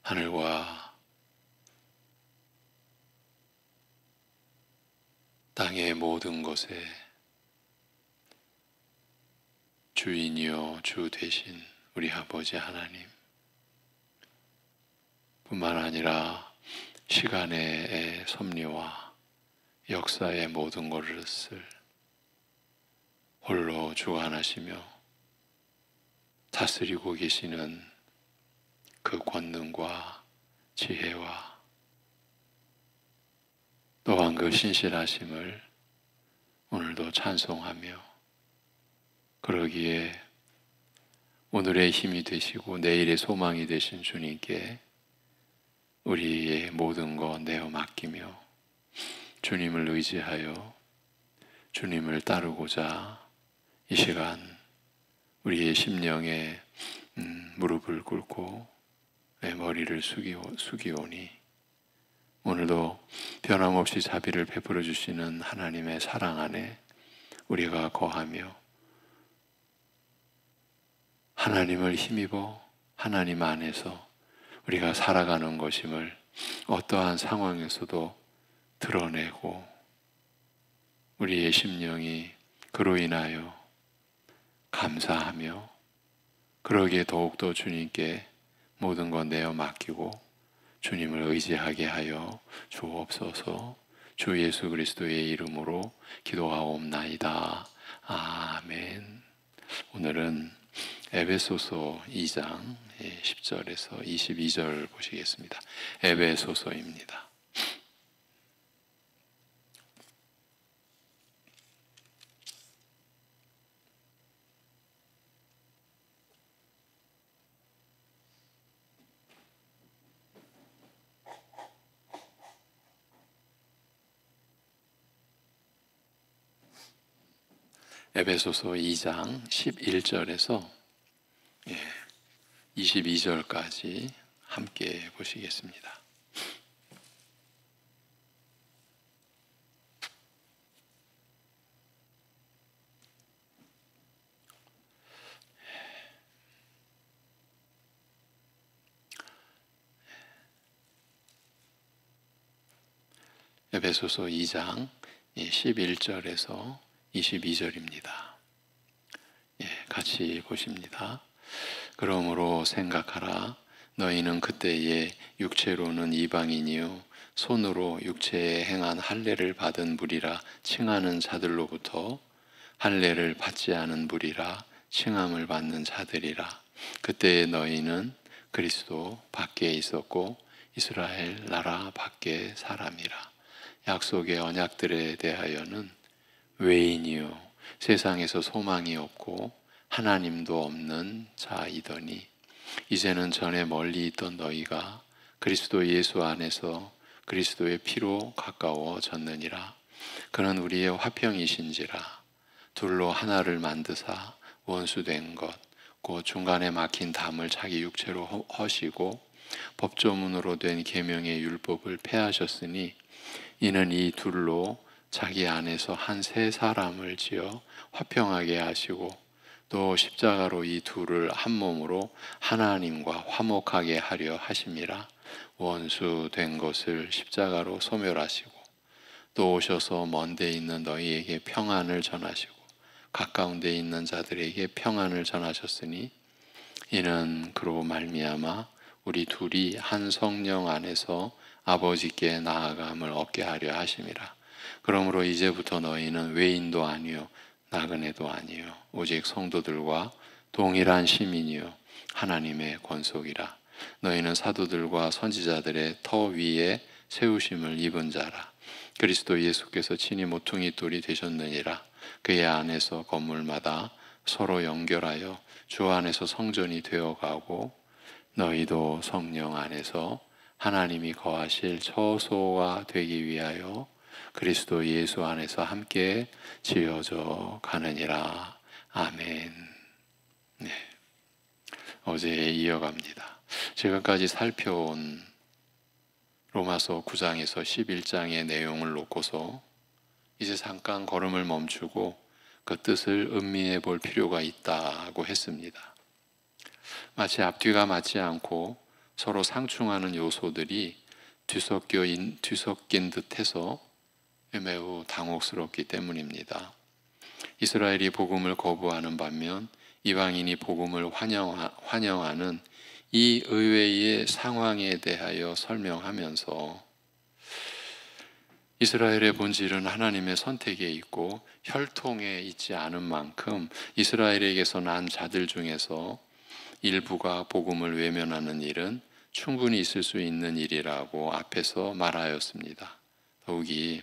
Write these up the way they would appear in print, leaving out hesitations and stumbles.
하늘과 땅의 모든 것에 주인이요 주 되신 우리 아버지 하나님, 뿐만 아니라 시간의 섭리와 역사의 모든 것을 홀로 주관하시며 다스리고 계시는 그 권능과 지혜와 또한 그 신실하심을 오늘도 찬송하며, 그러기에 오늘의 힘이 되시고 내일의 소망이 되신 주님께 우리의 모든 것 내어 맡기며 주님을 의지하여 주님을 따르고자 이 시간 우리의 심령에 무릎을 꿇고 머리를 숙이오니, 오늘도 변함없이 자비를 베풀어 주시는 하나님의 사랑 안에 우리가 거하며 하나님을 힘입어 하나님 안에서 우리가 살아가는 것임을 어떠한 상황에서도 드러내고, 우리의 심령이 그로 인하여 감사하며 그러기에 더욱더 주님께 모든 것 내어 맡기고 주님을 의지하게 하여 주옵소서. 주 예수 그리스도의 이름으로 기도하옵나이다. 아멘. 오늘은 에베소서 2장 10절에서 22절 보시겠습니다. 에베소서입니다. 에베소서 2장 11절에서 22절까지 함께 보시겠습니다. 에베소서 2장 11절에서 22절입니다. 같이 보십니다. 그러므로 생각하라. 너희는 그때에 육체로는 이방인이요 손으로 육체에 행한 할례를 받은 무리라 칭하는 자들로부터 할례를 받지 않은 무리라 칭함을 받는 자들이라. 그때에 너희는 그리스도 밖에 있었고 이스라엘 나라 밖에 사람이라. 약속의 언약들에 대하여는 외인이요 세상에서 소망이 없고 하나님도 없는 자이더니, 이제는 전에 멀리 있던 너희가 그리스도 예수 안에서 그리스도의 피로 가까워졌느니라. 그는 우리의 화평이신지라. 둘로 하나를 만드사 원수된 것 곧 중간에 막힌 담을 자기 육체로 허시고 법조문으로 된 계명의 율법을 폐하셨으니, 이는 이 둘로 자기 안에서 한 세 사람을 지어 화평하게 하시고 또 십자가로 이 둘을 한 몸으로 하나님과 화목하게 하려 하심이라. 원수 된 것을 십자가로 소멸하시고 또 오셔서 먼 데 있는 너희에게 평안을 전하시고 가까운 데 있는 자들에게 평안을 전하셨으니, 이는 그로 말미암아 우리 둘이 한 성령 안에서 아버지께 나아감을 얻게 하려 하심이라. 그러므로 이제부터 너희는 외인도 아니요 나그네도 아니요 오직 성도들과 동일한 시민이요 하나님의 권속이라. 너희는 사도들과 선지자들의 터 위에 세우심을 입은 자라. 그리스도 예수께서 친히 모퉁이 돌이 되셨느니라. 그의 안에서 건물마다 서로 연결하여 주 안에서 성전이 되어가고, 너희도 성령 안에서 하나님이 거하실 처소가 되기 위하여 그리스도 예수 안에서 함께 지어져 가느니라. 아멘. 어제에 이어갑니다. 지금까지 살펴온 로마서 9장에서 11장의 내용을 놓고서 이제 잠깐 걸음을 멈추고 그 뜻을 음미해 볼 필요가 있다고 했습니다. 마치 앞뒤가 맞지 않고 서로 상충하는 요소들이 뒤섞인 듯해서 매우 당혹스럽기 때문입니다. 이스라엘이 복음을 거부하는 반면 이방인이 복음을 환영하는 이 의외의 상황에 대하여 설명하면서 이스라엘의 본질은 하나님의 선택에 있고 혈통에 있지 않은 만큼 이스라엘에게서 난 자들 중에서 일부가 복음을 외면하는 일은 충분히 있을 수 있는 일이라고 앞에서 말하였습니다. 더욱이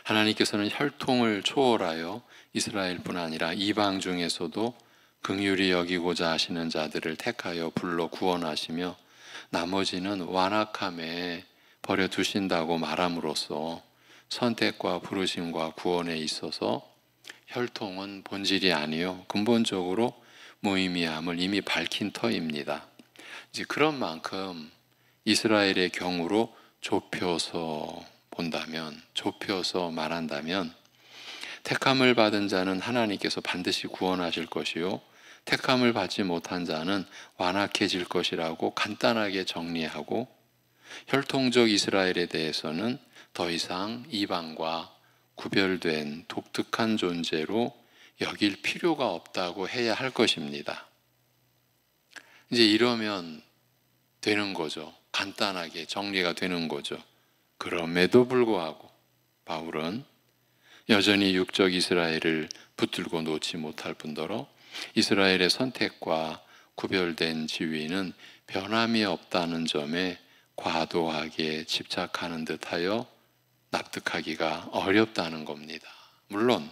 하나님께서는 혈통을 초월하여 이스라엘뿐 아니라 이방 중에서도 긍휼히 여기고자 하시는 자들을 택하여 불러 구원하시며 나머지는 완악함에 버려두신다고 말함으로써 선택과 부르심과 구원에 있어서 혈통은 본질이 아니요 근본적으로 무의미함을 이미 밝힌 터입니다. 이제 그런 만큼 이스라엘의 경우로 좁혀서 본다면, 좁혀서 말한다면 택함을 받은 자는 하나님께서 반드시 구원하실 것이요 택함을 받지 못한 자는 완악해질 것이라고 간단하게 정리하고 혈통적 이스라엘에 대해서는 더 이상 이방과 구별된 독특한 존재로 여길 필요가 없다고 해야 할 것입니다. 이제 이러면 되는 거죠. 간단하게 정리가 되는 거죠. 그럼에도 불구하고 바울은 여전히 육적 이스라엘을 붙들고 놓지 못할 뿐더러 이스라엘의 선택과 구별된 지위는 변함이 없다는 점에 과도하게 집착하는 듯하여 납득하기가 어렵다는 겁니다. 물론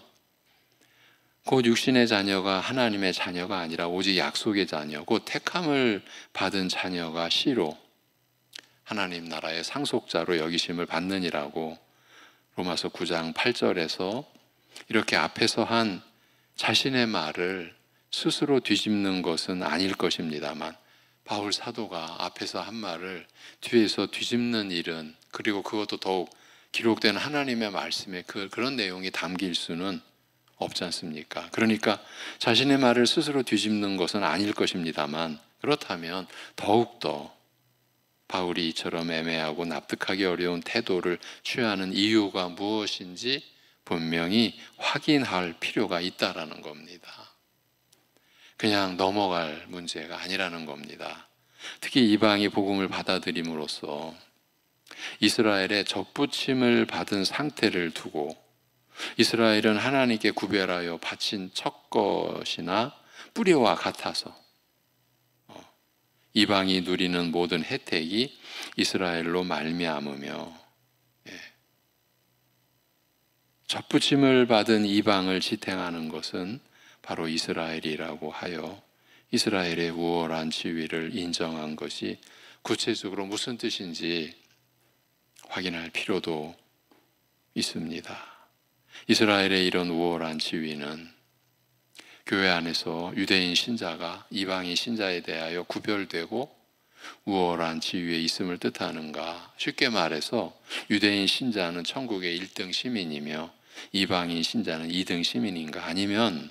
곧 육신의 자녀가 하나님의 자녀가 아니라 오직 약속의 자녀, 곧 택함을 받은 자녀가 씨로 하나님 나라의 상속자로 여기심을 받느니라고 로마서 9장 8절에서 이렇게 앞에서 한 자신의 말을 스스로 뒤집는 것은 아닐 것입니다만 바울 사도가 앞에서 한 말을 뒤에서 뒤집는 일은, 그리고 그것도 더욱 기록된 하나님의 말씀에 그런 내용이 담길 수는 없지 않습니까? 그러니까 자신의 말을 스스로 뒤집는 것은 아닐 것입니다만 그렇다면 더욱더 바울이 이처럼 애매하고 납득하기 어려운 태도를 취하는 이유가 무엇인지 분명히 확인할 필요가 있다라는 겁니다. 그냥 넘어갈 문제가 아니라는 겁니다. 특히 이방이 복음을 받아들임으로써 이스라엘의 접붙임을 받은 상태를 두고 이스라엘은 하나님께 구별하여 바친 첫 것이나 뿌리와 같아서 이방이 누리는 모든 혜택이 이스라엘로 말미암으며 접붙임을 받은 이방을 지탱하는 것은 바로 이스라엘이라고 하여 이스라엘의 우월한 지위를 인정한 것이 구체적으로 무슨 뜻인지 확인할 필요도 있습니다. 이스라엘의 이런 우월한 지위는 교회 안에서 유대인 신자가 이방인 신자에 대하여 구별되고 우월한 지위에 있음을 뜻하는가? 쉽게 말해서 유대인 신자는 천국의 1등 시민이며 이방인 신자는 2등 시민인가? 아니면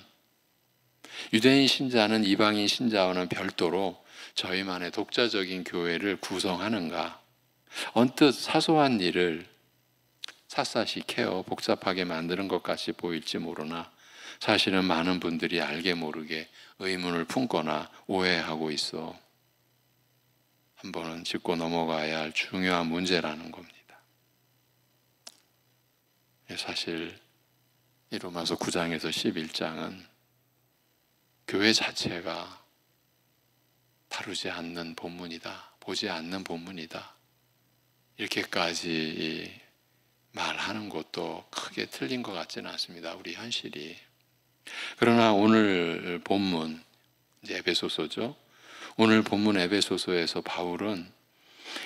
유대인 신자는 이방인 신자와는 별도로 저희만의 독자적인 교회를 구성하는가? 언뜻 사소한 일을 샅샅이 캐어 복잡하게 만드는 것 같이 보일지 모르나 사실은 많은 분들이 알게 모르게 의문을 품거나 오해하고 있어 한 번은 짚고 넘어가야 할 중요한 문제라는 겁니다. 사실 이 로마서 9장에서 11장은 교회 자체가 다루지 않는 본문이다, 보지 않는 본문이다, 이렇게까지 말하는 것도 크게 틀린 것 같지는 않습니다. 우리 현실이. 그러나 오늘 본문, 이제 에베소서죠. 오늘 본문 에베소서에서 바울은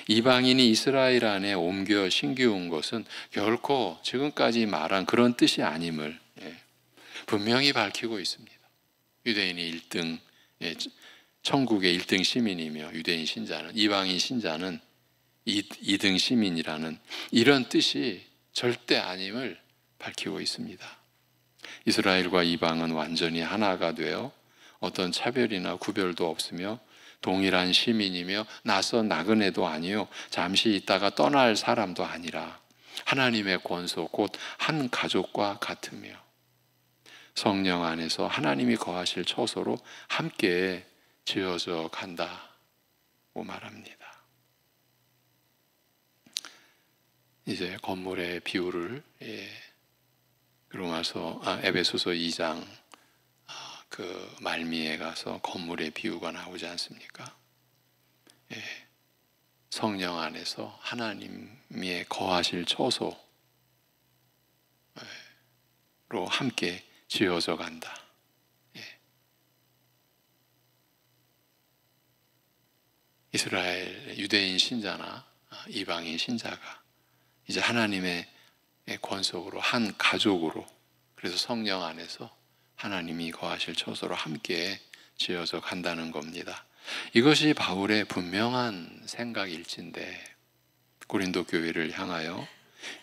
이방인이 이스라엘 안에 옮겨 심기운 것은 결코 지금까지 말한 그런 뜻이 아님을 분명히 밝히고 있습니다. 유대인이 1등, 천국의 1등 시민이며 유대인 신자는, 이방인 신자는 2등 시민이라는 이런 뜻이 절대 아님을 밝히고 있습니다. 이스라엘과 이방은 완전히 하나가 되어 어떤 차별이나 구별도 없으며 동일한 시민이며 낯선 나그네도 아니요 잠시 있다가 떠날 사람도 아니라 하나님의 권소 곧 한 가족과 같으며 성령 안에서 하나님이 거하실 처소로 함께 지어져 간다고 말합니다. 이제 건물의 비유를 에베소서 2장 그 말미에 가서 건물의 비유가 나오지 않습니까? 성령 안에서 하나님의 거하실 처소로 함께 지어져 간다. 이스라엘 유대인 신자나 이방인 신자가 이제 하나님의 권속으로 한 가족으로, 그래서 성령 안에서 하나님이 거하실 처소로 함께 지어져 간다는 겁니다. 이것이 바울의 분명한 생각일진데 고린도 교회를 향하여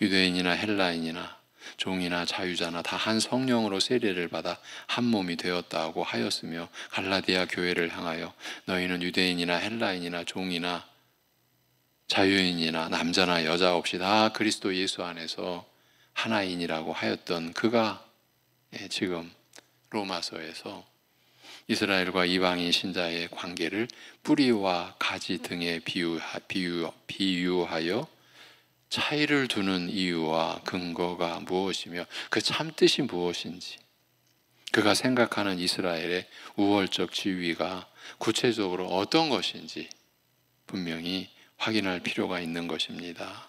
유대인이나 헬라인이나 종이나 자유자나 다 한 성령으로 세례를 받아 한 몸이 되었다고 하였으며 갈라디아 교회를 향하여 너희는 유대인이나 헬라인이나 종이나 자유인이나 남자나 여자 없이 다 그리스도 예수 안에서 하나인이라고 하였던 그가 지금 로마서에서 이스라엘과 이방인 신자의 관계를 뿌리와 가지 등에 비유하여 차이를 두는 이유와 근거가 무엇이며 그 참뜻이 무엇인지, 그가 생각하는 이스라엘의 우월적 지위가 구체적으로 어떤 것인지 분명히 확인할 필요가 있는 것입니다.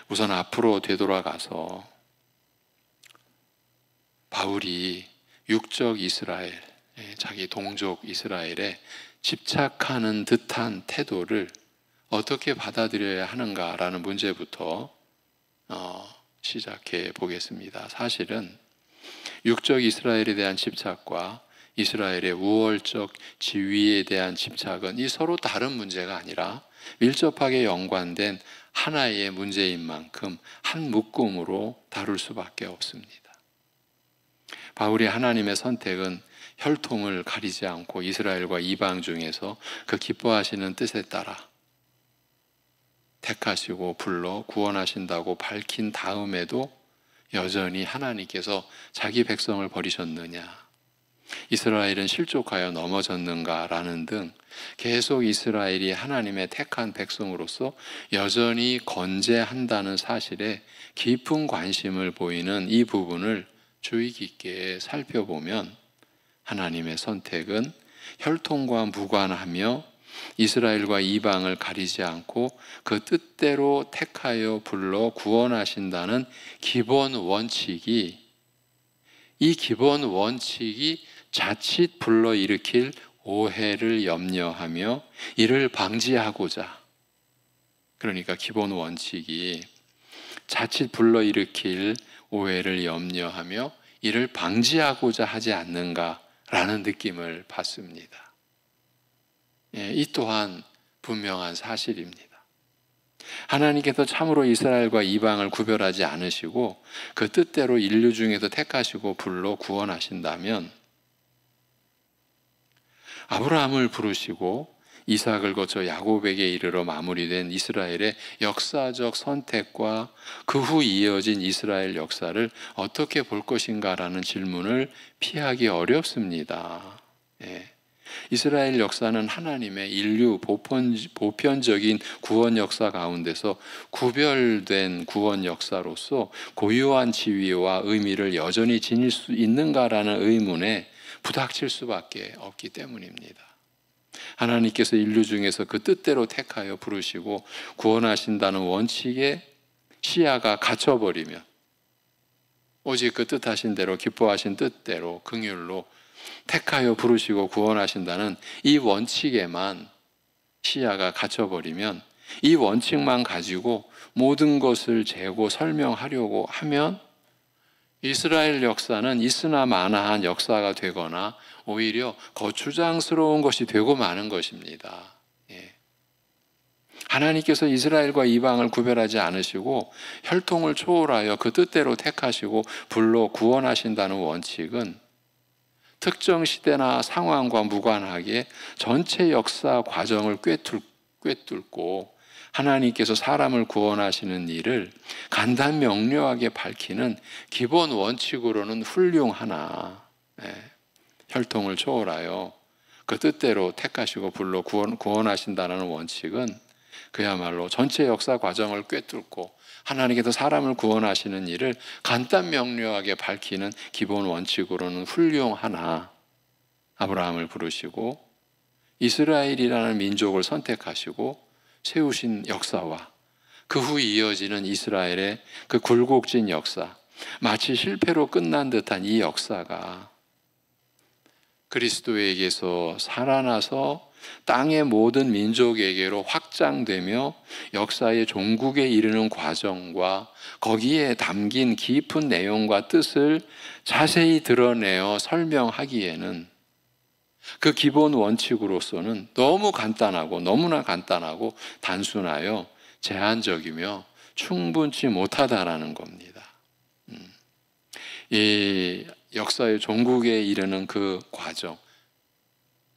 우선 앞으로 되돌아가서 바울이 육적 이스라엘, 자기 동족 이스라엘에 집착하는 듯한 태도를 어떻게 받아들여야 하는가라는 문제부터 시작해 보겠습니다. 사실은 육적 이스라엘에 대한 집착과 이스라엘의 우월적 지위에 대한 집착은 이 서로 다른 문제가 아니라 밀접하게 연관된 하나의 문제인 만큼 한 묶음으로 다룰 수밖에 없습니다. 바울이 하나님의 선택은 혈통을 가리지 않고 이스라엘과 이방 중에서 그 기뻐하시는 뜻에 따라 택하시고 불러 구원하신다고 밝힌 다음에도 여전히 하나님께서 자기 백성을 버리셨느냐, 이스라엘은 실족하여 넘어졌는가라는 등 계속 이스라엘이 하나님의 택한 백성으로서 여전히 건재한다는 사실에 깊은 관심을 보이는 이 부분을 주의 깊게 살펴보면 하나님의 선택은 혈통과 무관하며 이스라엘과 이방을 가리지 않고 그 뜻대로 택하여 불러 구원하신다는 기본 원칙이, 이 기본 원칙이 자칫 불러일으킬 오해를 염려하며 이를 방지하고자, 그러니까 기본 원칙이 자칫 불러일으킬 오해를 염려하며 이를 방지하고자 하지 않는가라는 느낌을 받습니다. 이 또한 분명한 사실입니다. 하나님께서 참으로 이스라엘과 이방을 구별하지 않으시고 그 뜻대로 인류 중에서 택하시고 불러 구원하신다면 아브라함을 부르시고 이삭을 거쳐 야곱에게 이르러 마무리된 이스라엘의 역사적 선택과 그 후 이어진 이스라엘 역사를 어떻게 볼 것인가라는 질문을 피하기 어렵습니다. 이스라엘 역사는 하나님의 인류 보편적인 구원 역사 가운데서 구별된 구원 역사로서 고유한 지위와 의미를 여전히 지닐 수 있는가라는 의문에 부닥칠 수밖에 없기 때문입니다. 하나님께서 인류 중에서 그 뜻대로 택하여 부르시고 구원하신다는 원칙에 시야가 갇혀버리면 오직 그 뜻하신 대로 기뻐하신 뜻대로 긍휼로 택하여 부르시고 구원하신다는 이 원칙에만 시야가 갇혀버리면, 이 원칙만 가지고 모든 것을 재고 설명하려고 하면 이스라엘 역사는 있으나 마나한 역사가 되거나 오히려 거추장스러운 것이 되고 마는 것입니다. 하나님께서 이스라엘과 이방을 구별하지 않으시고 혈통을 초월하여 그 뜻대로 택하시고 불러 구원하신다는 원칙은 특정 시대나 상황과 무관하게 전체 역사 과정을 꿰뚫고 하나님께서 사람을 구원하시는 일을 간단 명료하게 밝히는 기본 원칙으로는 훌륭하나 혈통을 초월하여 그 뜻대로 택하시고 불러 구원하신다는 원칙은 그야말로 전체 역사 과정을 꿰뚫고 하나님께서 사람을 구원하시는 일을 간단 명료하게 밝히는 기본 원칙으로는 훌륭하나 아브라함을 부르시고 이스라엘이라는 민족을 선택하시고 세우신 역사와 그 후 이어지는 이스라엘의 그 굴곡진 역사, 마치 실패로 끝난 듯한 이 역사가 그리스도에게서 살아나서 땅의 모든 민족에게로 확장되며 역사의 종국에 이르는 과정과 거기에 담긴 깊은 내용과 뜻을 자세히 드러내어 설명하기에는 그 기본 원칙으로서는 너무나 간단하고 단순하여 제한적이며 충분치 못하다라는 겁니다. 이 역사의 종국에 이르는 그 과정,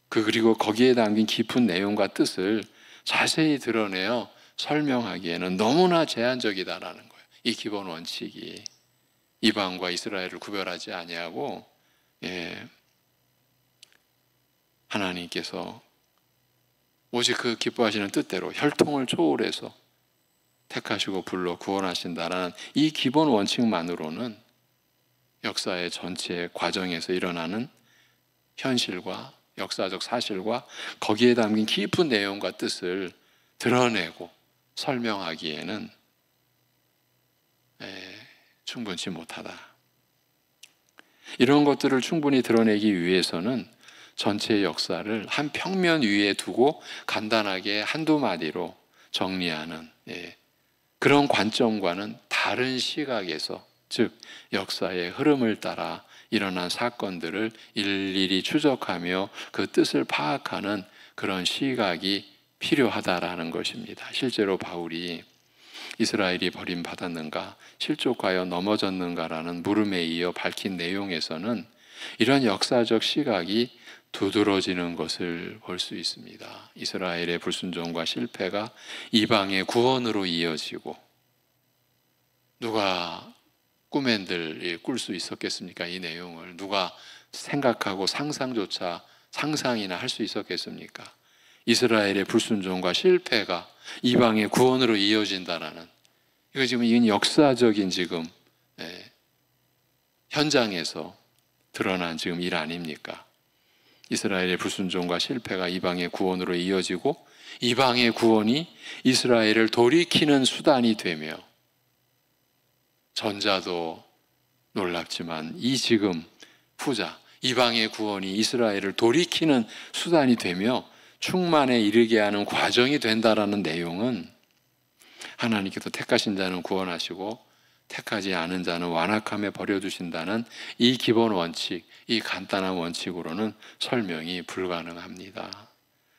그리고 거기에 담긴 깊은 내용과 뜻을 자세히 드러내어 설명하기에는 너무나 제한적이다라는 거예요. 이 기본 원칙이 이방과 이스라엘을 구별하지 아니하고 하나님께서 오직 그 기뻐하시는 뜻대로 혈통을 초월해서 택하시고 불러 구원하신다라는 이 기본 원칙만으로는 역사의 전체 과정에서 일어나는 현실과 역사적 사실과 거기에 담긴 깊은 내용과 뜻을 드러내고 설명하기에는 충분치 못하다. 이런 것들을 충분히 드러내기 위해서는 전체 역사를 한 평면 위에 두고 간단하게 한두 마디로 정리하는 그런 관점과는 다른 시각에서, 즉 역사의 흐름을 따라 일어난 사건들을 일일이 추적하며 그 뜻을 파악하는 그런 시각이 필요하다라는 것입니다. 실제로 바울이 이스라엘이 버림받았는가, 실족하여 넘어졌는가라는 물음에 이어 밝힌 내용에서는 이런 역사적 시각이 두드러지는 것을 볼 수 있습니다. 이스라엘의 불순종과 실패가 이방의 구원으로 이어지고, 누가 꿈엔들 꿀 수 있었겠습니까? 이 내용을 누가 생각하고 상상이나 할 수 있었겠습니까? 이스라엘의 불순종과 실패가 이방의 구원으로 이어진다라는, 이건 역사적인 현장에서 드러난 일 아닙니까? 이스라엘의 불순종과 실패가 이방의 구원으로 이어지고 이방의 구원이 이스라엘을 돌이키는 수단이 되며, 전자도 놀랍지만 후자 이방의 구원이 이스라엘을 돌이키는 수단이 되며 충만에 이르게 하는 과정이 된다라는 내용은 하나님께서 택하신 자는 구원하시고 택하지 않은 자는 완악함에 버려두신다는 이 기본 원칙, 이 간단한 원칙으로는 설명이 불가능합니다.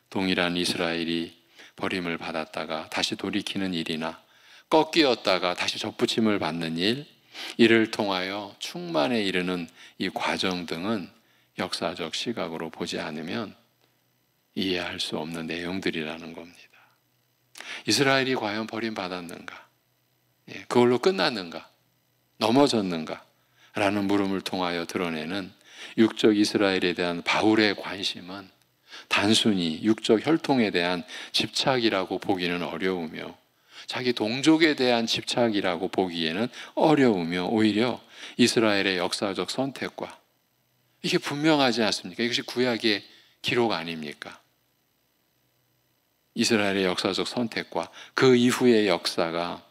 동일한 이스라엘이 버림을 받았다가 다시 돌이키는 일이나 꺾이었다가 다시 접붙임을 받는 이를 통하여 충만에 이르는 이 과정 등은 역사적 시각으로 보지 않으면 이해할 수 없는 내용들이라는 겁니다. 이스라엘이 과연 버림받았는가? 그걸로 끝났는가? 넘어졌는가? 라는 물음을 통하여 드러내는 육적 이스라엘에 대한 바울의 관심은 단순히 육적 혈통에 대한 집착이라고 보기는 어려우며, 자기 동족에 대한 집착이라고 보기에는 어려우며, 오히려 이스라엘의 역사적 선택과, 이게 분명하지 않습니까? 이것이 구약의 기록 아닙니까? 이스라엘의 역사적 선택과 그 이후의 역사가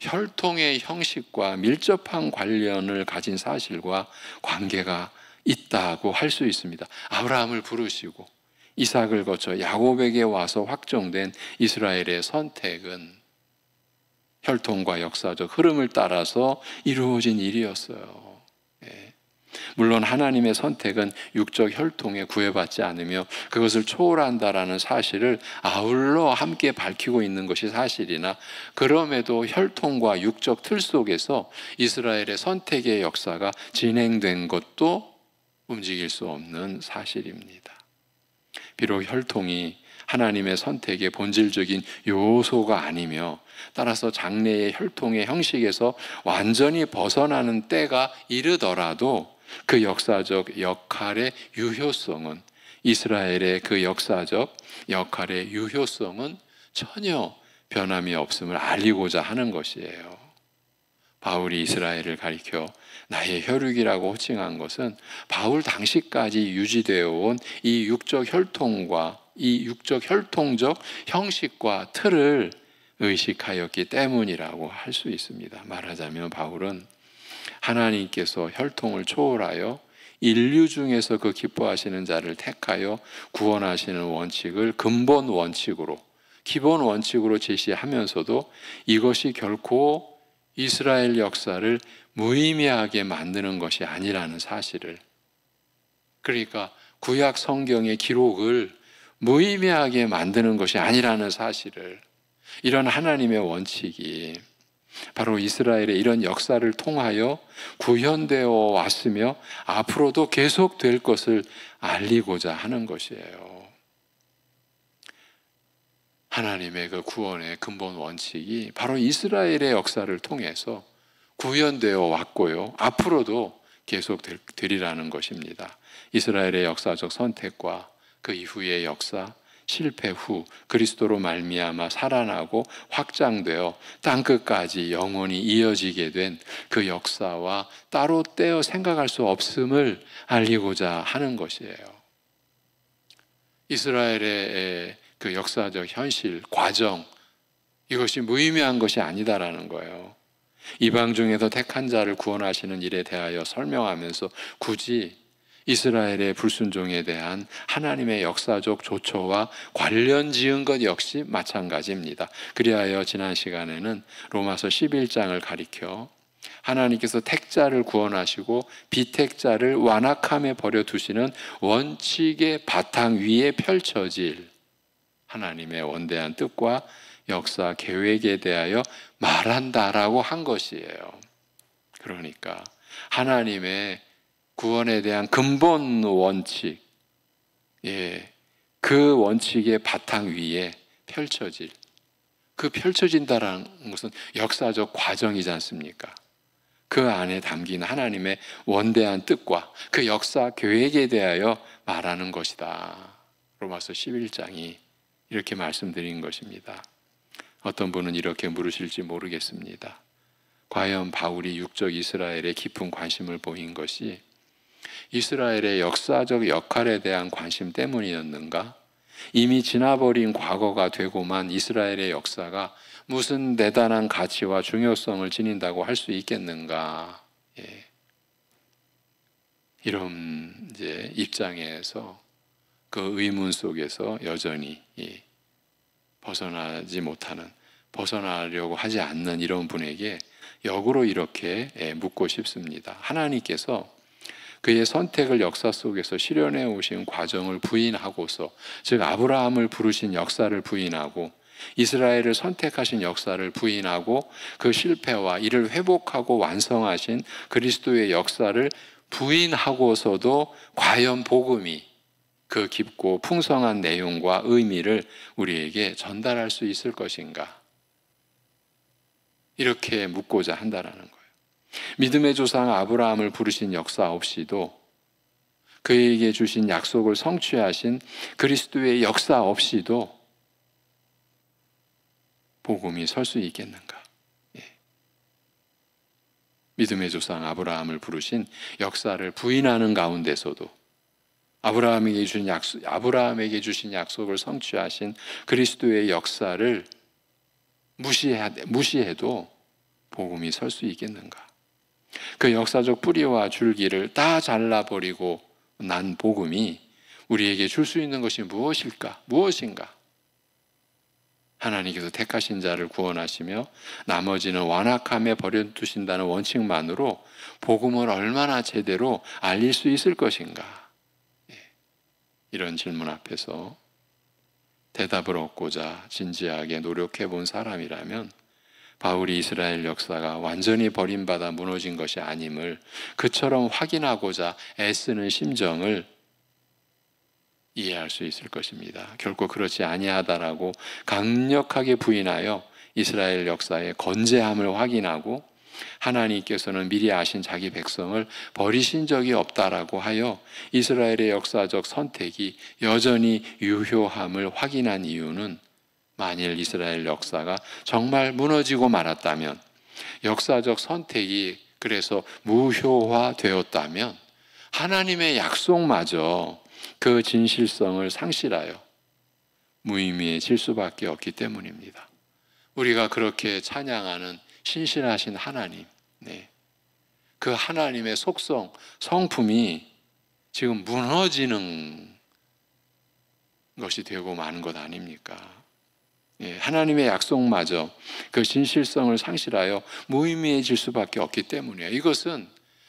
혈통의 형식과 밀접한 관련을 가진 사실과 관계가 있다고 할 수 있습니다. 아브라함을 부르시고 이삭을 거쳐 야곱에게 와서 확정된 이스라엘의 선택은 혈통과 역사적 흐름을 따라서 이루어진 일이었어요. 물론 하나님의 선택은 육적 혈통에 구애받지 않으며 그것을 초월한다라는 사실을 아울러 함께 밝히고 있는 것이 사실이나, 그럼에도 혈통과 육적 틀 속에서 이스라엘의 선택의 역사가 진행된 것도 움직일 수 없는 사실입니다. 비록 혈통이 하나님의 선택의 본질적인 요소가 아니며 따라서 장래의 혈통의 형식에서 완전히 벗어나는 때가 이르더라도 그 역사적 역할의 유효성은, 이스라엘의 그 역사적 역할의 유효성은 전혀 변함이 없음을 알리고자 하는 것이에요. 바울이 이스라엘을 가리켜 나의 혈육이라고 호칭한 것은 바울 당시까지 유지되어 온 이 육적 혈통과 이 육적 혈통적 형식과 틀을 의식하였기 때문이라고 할 수 있습니다. 말하자면 바울은 하나님께서 혈통을 초월하여 인류 중에서 그 기뻐하시는 자를 택하여 구원하시는 원칙을 근본 원칙으로, 기본 원칙으로 제시하면서도 이것이 결코 이스라엘 역사를 무의미하게 만드는 것이 아니라는 사실을, 그러니까 구약 성경의 기록을 무의미하게 만드는 것이 아니라는 사실을, 이런 하나님의 원칙이 바로 이스라엘의 이런 역사를 통하여 구현되어 왔으며 앞으로도 계속될 것을 알리고자 하는 것이에요. 하나님의 그 구원의 근본 원칙이 바로 이스라엘의 역사를 통해서 구현되어 왔고요, 앞으로도 계속되리라는 것입니다. 이스라엘의 역사적 선택과 그 이후의 역사, 실패 후 그리스도로 말미암아 살아나고 확장되어 땅끝까지 영원히 이어지게 된 그 역사와 따로 떼어 생각할 수 없음을 알리고자 하는 것이에요. 이스라엘의 그 역사적 현실, 과정, 이것이 무의미한 것이 아니다라는 거예요. 이방 중에서 택한 자를 구원하시는 일에 대하여 설명하면서 굳이 이스라엘의 불순종에 대한 하나님의 역사적 조처와 관련 지은 것 역시 마찬가지입니다. 그리하여 지난 시간에는 로마서 11장을 가리켜 하나님께서 택자를 구원하시고 비택자를 완악함에 버려두시는 원칙의 바탕 위에 펼쳐질 하나님의 원대한 뜻과 역사 계획에 대하여 말한다라고 한 것이에요. 그러니까 하나님의 구원에 대한 근본 원칙, 그 원칙의 바탕 위에 펼쳐질, 그 펼쳐진다라는 것은 역사적 과정이지 않습니까? 그 안에 담긴 하나님의 원대한 뜻과 그 역사 계획에 대하여 말하는 것이다. 로마서 11장이 이렇게 말씀드린 것입니다. 어떤 분은 이렇게 물으실지 모르겠습니다. 과연 바울이 육적 이스라엘에 깊은 관심을 보인 것이 이스라엘의 역사적 역할에 대한 관심 때문이었는가? 이미 지나버린 과거가 되고만 이스라엘의 역사가 무슨 대단한 가치와 중요성을 지닌다고 할 수 있겠는가? 이런 이제 입장에서 그 의문 속에서 여전히 벗어나지 못하는, 벗어나려고 하지 않는 이런 분에게 역으로 이렇게 묻고 싶습니다. 하나님께서 그의 선택을 역사 속에서 실현해 오신 과정을 부인하고서, 즉 아브라함을 부르신 역사를 부인하고 이스라엘을 선택하신 역사를 부인하고 그 실패와 이를 회복하고 완성하신 그리스도의 역사를 부인하고서도 과연 복음이 그 깊고 풍성한 내용과 의미를 우리에게 전달할 수 있을 것인가? 이렇게 묻고자 한다라는 거예요. 믿음의 조상 아브라함을 부르신 역사 없이도, 그에게 주신 약속을 성취하신 그리스도의 역사 없이도 복음이 설 수 있겠는가? 믿음의 조상 아브라함을 부르신 역사를 부인하는 가운데서도 아브라함에게 주신 약속을 성취하신 그리스도의 역사를 무시해도 복음이 설 수 있겠는가? 그 역사적 뿌리와 줄기를 다 잘라버리고 난 복음이 우리에게 줄 수 있는 것이 무엇인가? 하나님께서 택하신 자를 구원하시며 나머지는 완악함에 버려두신다는 원칙만으로 복음을 얼마나 제대로 알릴 수 있을 것인가? 이런 질문 앞에서 대답을 얻고자 진지하게 노력해 본 사람이라면 바울이 이스라엘 역사가 완전히 버림받아 무너진 것이 아님을 그처럼 확인하고자 애쓰는 심정을 이해할 수 있을 것입니다. 결코 그렇지 아니하다라고 강력하게 부인하여 이스라엘 역사의 건재함을 확인하고 하나님께서는 미리 아신 자기 백성을 버리신 적이 없다라고 하여 이스라엘의 역사적 선택이 여전히 유효함을 확인한 이유는 만일 이스라엘 역사가 정말 무너지고 말았다면, 역사적 선택이 그래서 무효화되었다면 하나님의 약속마저 그 진실성을 상실하여 무의미해질 수밖에 없기 때문입니다. 우리가 그렇게 찬양하는 신실하신 하나님, 그 하나님의 속성, 성품이 지금 무너지는 것이 되고 마는 것 아닙니까? 하나님의 약속마저 그 진실성을 상실하여 무의미해질 수밖에 없기 때문이에요. 이것은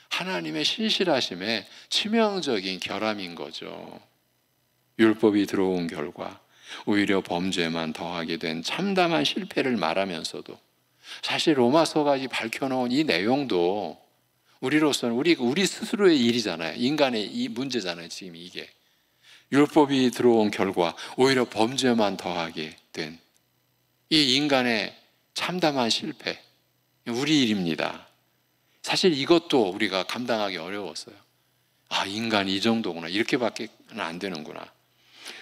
하나님의 신실하심의 치명적인 결함인 거죠. 율법이 들어온 결과 오히려 범죄만 더하게 된 참담한 실패를 말하면서도, 사실 로마서가 밝혀놓은 이 내용도 우리로서는 우리 스스로의 일이잖아요. 인간의 이 문제잖아요. 지금 이게 율법이 들어온 결과 오히려 범죄만 더하게 된 이 인간의 참담한 실패, 우리 일입니다. 사실 이것도 우리가 감당하기 어려웠어요. 인간이 이 정도구나, 이렇게밖에 안 되는구나.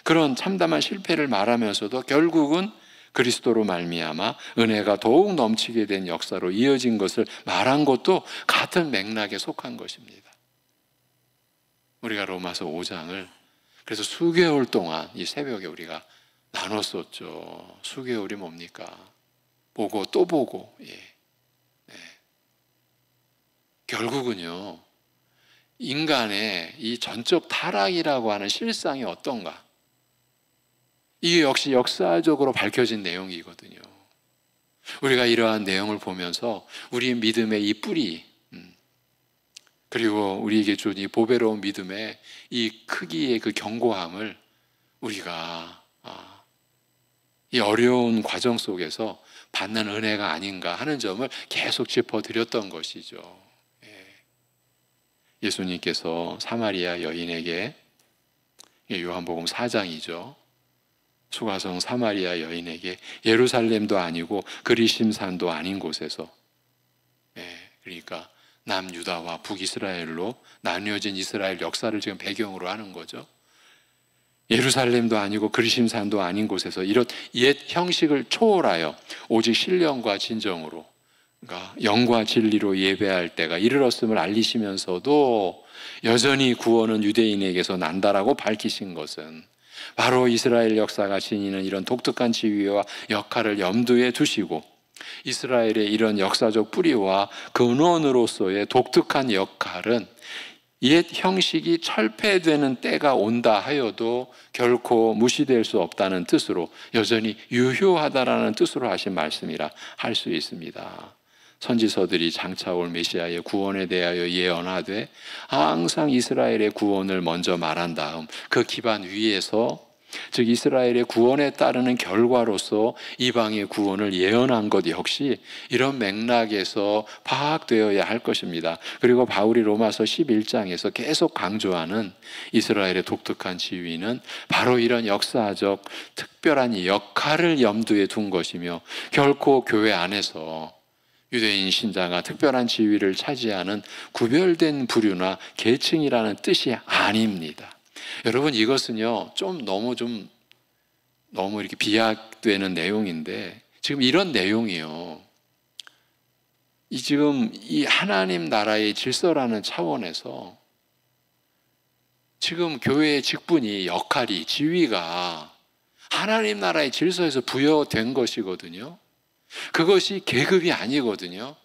그런 참담한 실패를 말하면서도 결국은 그리스도로 말미암아 은혜가 더욱 넘치게 된 역사로 이어진 것을 말한 것도 같은 맥락에 속한 것입니다. 우리가 로마서 5장을 그래서 수개월 동안 이 새벽에 우리가 나눴었죠. 수개월이 뭡니까? 보고 또 보고. 결국은요, 인간의 이 전적 타락이라고 하는 실상이 어떤가? 이게 역시 역사적으로 밝혀진 내용이거든요. 우리가 이러한 내용을 보면서 우리 믿음의 이 뿌리, 그리고 우리에게 준 이 보배로운 믿음의 이 크기의 그 견고함을 우리가 이 어려운 과정 속에서 받는 은혜가 아닌가 하는 점을 계속 짚어드렸던 것이죠. 예수님께서 사마리아 여인에게, 요한복음 4장이죠. 수가성 사마리아 여인에게 예루살렘도 아니고 그리심산도 아닌 곳에서, 그러니까 남유다와 북이스라엘로 나뉘어진 이스라엘 역사를 지금 배경으로 하는 거죠. 예루살렘도 아니고 그리심산도 아닌 곳에서 이런 옛 형식을 초월하여 오직 신령과 진정으로, 그러니까 영과 진리로 예배할 때가 이르렀음을 알리시면서도 여전히 구원은 유대인에게서 난다라고 밝히신 것은 바로 이스라엘 역사가 지니는 이런 독특한 지위와 역할을 염두에 두시고, 이스라엘의 이런 역사적 뿌리와 근원으로서의 독특한 역할은 옛 형식이 철폐되는 때가 온다 하여도 결코 무시될 수 없다는 뜻으로 여전히 유효하다라는 뜻으로 하신 말씀이라 할 수 있습니다. 선지서들이 장차 올 메시아의 구원에 대하여 예언하되 항상 이스라엘의 구원을 먼저 말한 다음 그 기반 위에서, 즉 이스라엘의 구원에 따르는 결과로서 이방의 구원을 예언한 것 역시 이런 맥락에서 파악되어야 할 것입니다. 그리고 바울이 로마서 11장에서 계속 강조하는 이스라엘의 독특한 지위는 바로 이런 역사적 특별한 역할을 염두에 둔 것이며, 결코 교회 안에서 유대인 신자가 특별한 지위를 차지하는 구별된 부류나 계층이라는 뜻이 아닙니다. 여러분, 이것은요 너무 이렇게 비약되는 내용인데, 지금 이런 내용이요, 지금 이 하나님 나라의 질서라는 차원에서 지금 교회의 직분이, 역할이, 지위가 하나님 나라의 질서에서 부여된 것이거든요. 그것이 계급이 아니거든요.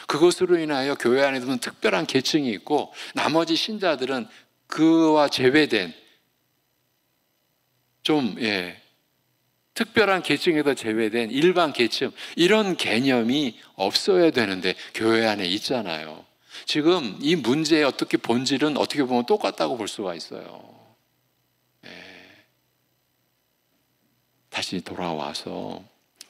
그것으로 인하여 교회 안에서는 특별한 계층이 있고 나머지 신자들은 그와 제외된 특별한 계층에서 제외된 일반 계층, 이런 개념이 없어야 되는데 교회 안에 있잖아요. 지금 이 문제의 어떻게 본질은 어떻게 보면 똑같다고 볼 수가 있어요. 다시 돌아와서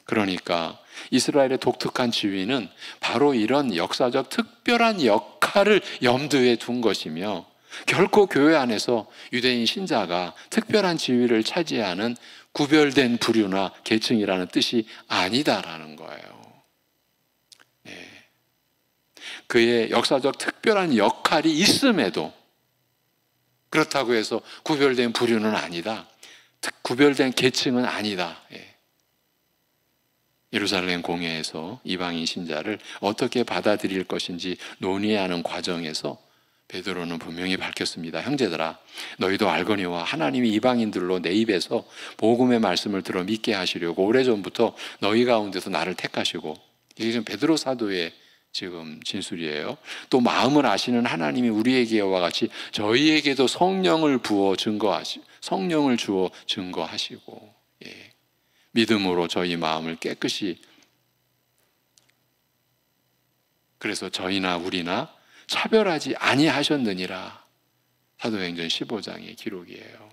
그러니까 이스라엘의 독특한 지위는 바로 이런 역사적 특별한 역할을 염두에 둔 것이며, 결코 교회 안에서 유대인 신자가 특별한 지위를 차지하는 구별된 부류나 계층이라는 뜻이 아니다라는 거예요. 예. 그의 역사적 특별한 역할이 있음에도 그렇다고 해서 구별된 부류는 아니다, 구별된 계층은 아니다. 예. 예루살렘 공회에서 이방인 신자를 어떻게 받아들일 것인지 논의하는 과정에서 베드로는 분명히 밝혔습니다. 형제들아, 너희도 알거니와 하나님이 이방인들로 내 입에서 복음의 말씀을 들어 믿게 하시려고 오래전부터 너희 가운데서 나를 택하시고, 이게 지금 베드로 사도의 지금 진술이에요. 또 마음을 아시는 하나님이 우리에게와 같이 저희에게도 성령을 주어 증거하시고, 예. 믿음으로 저희 마음을 깨끗이, 그래서 저희나 우리나 차별하지 아니하셨느니라. 사도행전 15장의 기록이에요.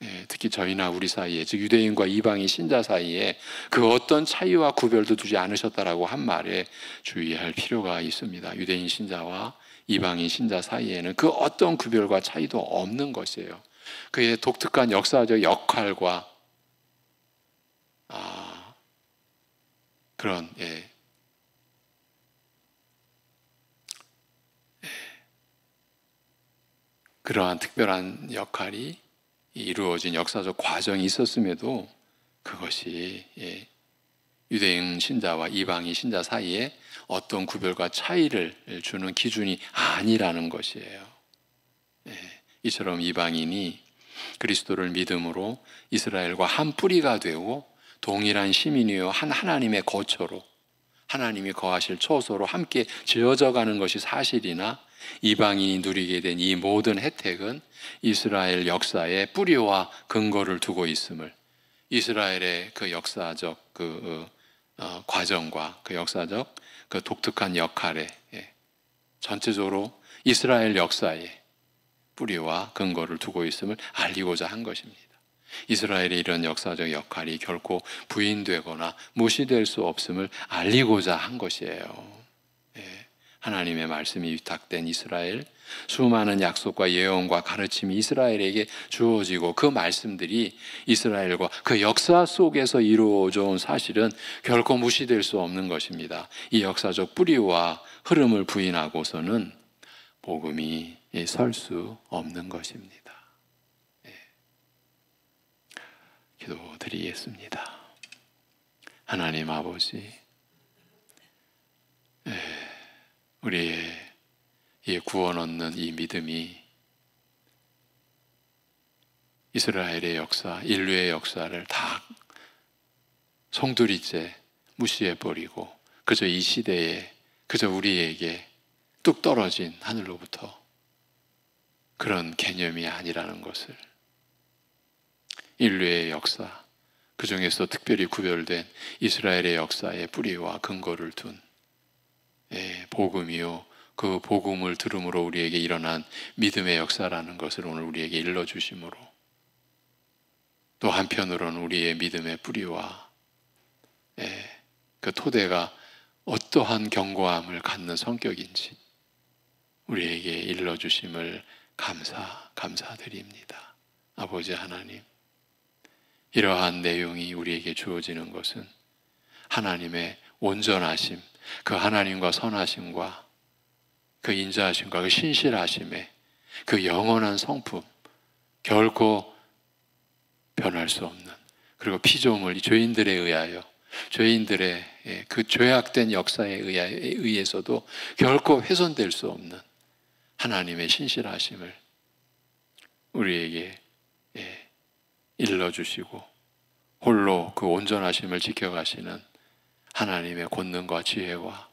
예, 특히 저희나 우리 사이에, 즉 유대인과 이방인 신자 사이에 그 어떤 차이와 구별도 두지 않으셨다라고 한 말에 주의할 필요가 있습니다. 유대인 신자와 이방인 신자 사이에는 그 어떤 구별과 차이도 없는 것이에요. 그의 독특한 역사적 역할과 그런 그러한 특별한 역할이 이루어진 역사적 과정이 있었음에도 그것이 유대인 신자와 이방인 신자 사이에 어떤 구별과 차이를 주는 기준이 아니라는 것이에요. 이처럼 이방인이 그리스도를 믿음으로 이스라엘과 한 뿌리가 되고 동일한 시민이요 한 하나님의 거처로, 하나님이 거하실 처소로 함께 지어져가는 것이 사실이나, 이방인이 누리게 된 이 모든 혜택은 이스라엘 역사의 뿌리와 근거를 두고 있음을, 이스라엘의 그 역사적 과정과 그 역사적 그 독특한 역할에 전체적으로 이스라엘 역사의 뿌리와 근거를 두고 있음을 알리고자 한 것입니다. 이스라엘의 이런 역사적 역할이 결코 부인되거나 무시될 수 없음을 알리고자 한 것이에요. 하나님의 말씀이 위탁된 이스라엘, 수많은 약속과 예언과 가르침이 이스라엘에게 주어지고 그 말씀들이 이스라엘과 그 역사 속에서 이루어져 온 사실은 결코 무시될 수 없는 것입니다. 이 역사적 뿌리와 흐름을 부인하고서는 복음이 설 수 없는 것입니다. 기도드리겠습니다. 하나님 아버지, 우리의 이 구원 얻는 이 믿음이 이스라엘의 역사, 인류의 역사를 다 송두리째 무시해버리고 그저 이 시대에 그저 우리에게 뚝 떨어진 하늘로부터 그런 개념이 아니라는 것을, 인류의 역사, 그 중에서 특별히 구별된 이스라엘의 역사의 뿌리와 근거를 둔 복음이요, 그 복음을 들음으로 우리에게 일어난 믿음의 역사라는 것을 오늘 우리에게 일러주심으로, 또 한편으로는 우리의 믿음의 뿌리와 그 토대가 어떠한 견고함을 갖는 성격인지 우리에게 일러주심을 감사드립니다. 아버지 하나님, 이러한 내용이 우리에게 주어지는 것은 하나님의 온전하심, 그 하나님과 선하심과 그 인자하심과 그 신실하심의 그 영원한 성품, 결코 변할 수 없는, 그리고 피조물, 죄인들에 의하여, 죄인들의 그 죄악된 역사에 의해서도 결코 훼손될 수 없는 하나님의 신실하심을 우리에게 일러주시고, 홀로 그 온전하심을 지켜가시는 하나님의 권능과 지혜와,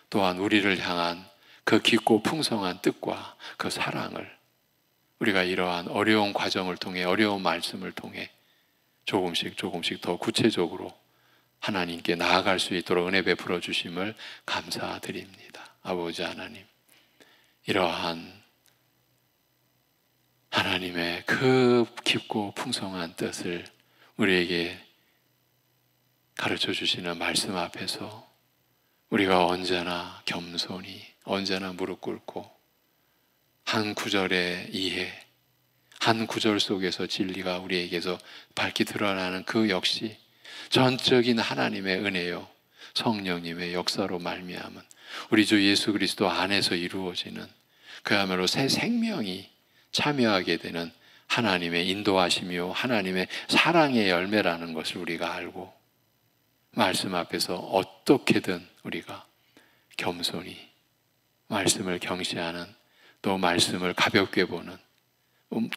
또한 우리를 향한 그 깊고 풍성한 뜻과 그 사랑을 우리가 이러한 어려운 과정을 통해, 어려운 말씀을 통해 조금씩 더 구체적으로 하나님께 나아갈 수 있도록 은혜 베풀어 주심을 감사드립니다. 아버지 하나님, 이러한 하나님의 그 깊고 풍성한 뜻을 우리에게 가르쳐 주시는 말씀 앞에서 우리가 언제나 겸손히, 언제나 무릎 꿇고 한 구절의 이해, 한 구절 속에서 진리가 우리에게서 밝히 드러나는 그 역시 전적인 하나님의 은혜요 성령님의 역사로 말미암은 우리 주 예수 그리스도 안에서 이루어지는 그야말로 새 생명이 참여하게 되는 하나님의 인도하심이요 하나님의 사랑의 열매라는 것을 우리가 알고 말씀 앞에서 어떻게든 우리가 겸손히 말씀을 경시하는, 또 말씀을 가볍게 보는,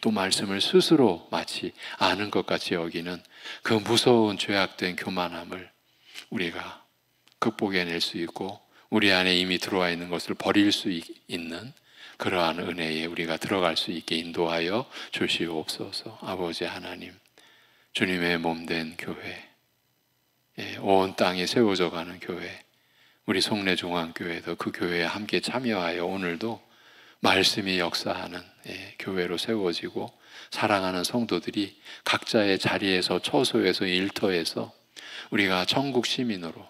또 말씀을 스스로 마치 아는 것 같이 여기는 그 무서운 죄악된 교만함을 우리가 극복해낼 수 있고 우리 안에 이미 들어와 있는 것을 버릴 수 있는 그러한 은혜에 우리가 들어갈 수 있게 인도하여 주시옵소서. 아버지 하나님, 주님의 몸된 교회, 온 땅에 세워져 가는 교회, 우리 송내중앙교회도 그 교회에 함께 참여하여 오늘도 말씀이 역사하는 교회로 세워지고 사랑하는 성도들이 각자의 자리에서 처소에서 일터에서 우리가 천국 시민으로,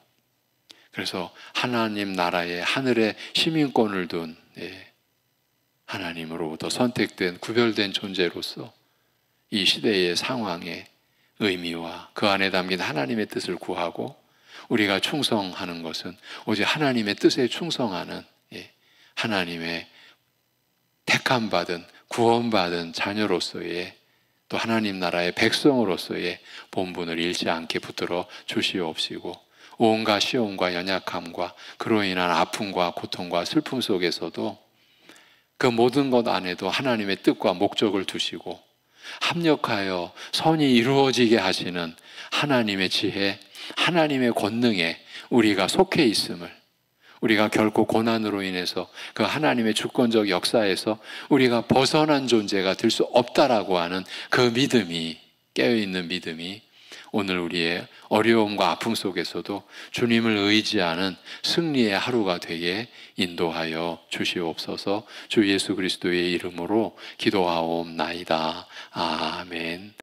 그래서 하나님 나라의 하늘의 시민권을 둔 하나님으로부터 선택된 구별된 존재로서 이 시대의 상황의 의미와 그 안에 담긴 하나님의 뜻을 구하고 우리가 충성하는 것은 오직 하나님의 뜻에 충성하는 하나님의 택함받은 구원받은 자녀로서의 또 하나님 나라의 백성으로서의 본분을 잃지 않게 붙들어 주시옵시고 온갖 시험과 연약함과 그로 인한 아픔과 고통과 슬픔 속에서도 그 모든 것 안에도 하나님의 뜻과 목적을 두시고 합력하여 선이 이루어지게 하시는 하나님의 지혜, 하나님의 권능에 우리가 속해 있음을, 우리가 결코 고난으로 인해서 그 하나님의 주권적 역사에서 우리가 벗어난 존재가 될 수 없다라고 하는 그 믿음이, 깨어있는 믿음이 오늘 우리의 어려움과 아픔 속에서도 주님을 의지하는 승리의 하루가 되게 인도하여 주시옵소서. 주 예수 그리스도의 이름으로 기도하옵나이다. 아멘.